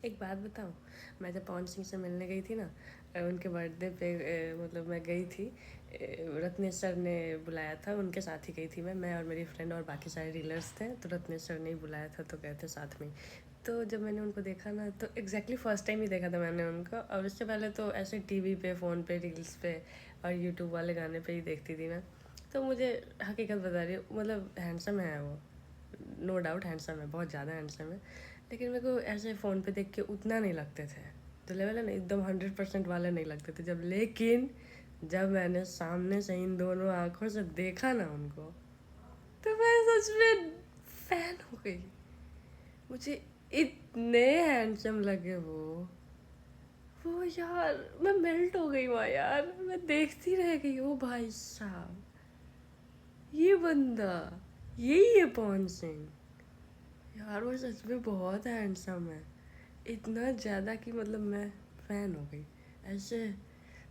एक बात बताऊँ, मैं जब पवन सिंह से मिलने गई थी ना, उनके बर्थडे पे मतलब मैं गई थी। रत्नेश सर ने बुलाया था, उनके साथ ही गई थी मैं और मेरी फ्रेंड और बाकी सारे रीलर्स थे, तो रत्नेश सर ने ही बुलाया था तो गए थे साथ में। तो जब मैंने उनको देखा ना, तो एग्जैक्टली फर्स्ट टाइम ही देखा था मैंने उनको, और उससे पहले तो ऐसे टीवी पे, फ़ोन पे, रील्स पे और यूट्यूब वाले गाने पे ही देखती थी ना। तो मुझे हकीकत बता रही हूँ, मतलब हैंडसम है वो, नो डाउट हैंडसम है, बहुत ज़्यादा हैंडसम है। लेकिन मेरे को ऐसे फ़ोन पे देख के उतना नहीं लगते थे, जो लेवल है ना एकदम 100% वाले नहीं लगते थे जब, लेकिन जब मैंने सामने से इन दोनों आँखों से देखा ना उनको, तो मैं सच में फ़ैन हो गई। मुझे इतने हैंडसम लगे वो यार, मैं मेल्ट हो गई वहाँ यार, मैं देखती रह गई। ओ भाई साहब, ये बंदा, यही है पवन सिंह यार, वो सच में बहुत हैंडसम है। इतना ज़्यादा कि मतलब मैं फ़ैन हो गई ऐसे।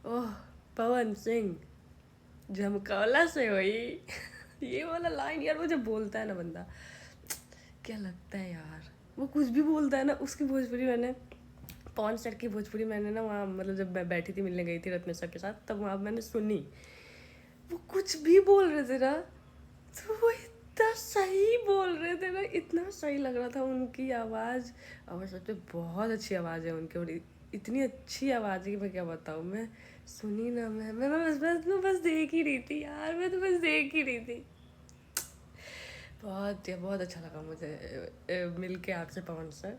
ओह, पवन सिंह झमकौला से हुई। ये वाला लाइन यार, वो जब बोलता है ना बंदा, क्या लगता है यार। वो कुछ भी बोलता है ना, उसकी भोजपुरी मैंने, पवन सर की भोजपुरी मैंने ना वहाँ, मतलब जब मैं बैठी थी मिलने गई थी रत्न सर के साथ, तब वहाँ मैंने सुनी। वो कुछ भी बोल रहे थे ना, तो वो इतना सही बोल रहे थे ना, इतना सही लग रहा था उनकी आवाज़। और सच में बहुत अच्छी आवाज़ है उनकी, और इतनी अच्छी आवाज़ है कि मैं क्या बताऊँ। मैं सुनी ना, मैं बस देख ही रही थी यार, मैं तो बस देख ही रही थी। बहुत बहुत अच्छा लगा मुझे मिल के आपसे पवन सर।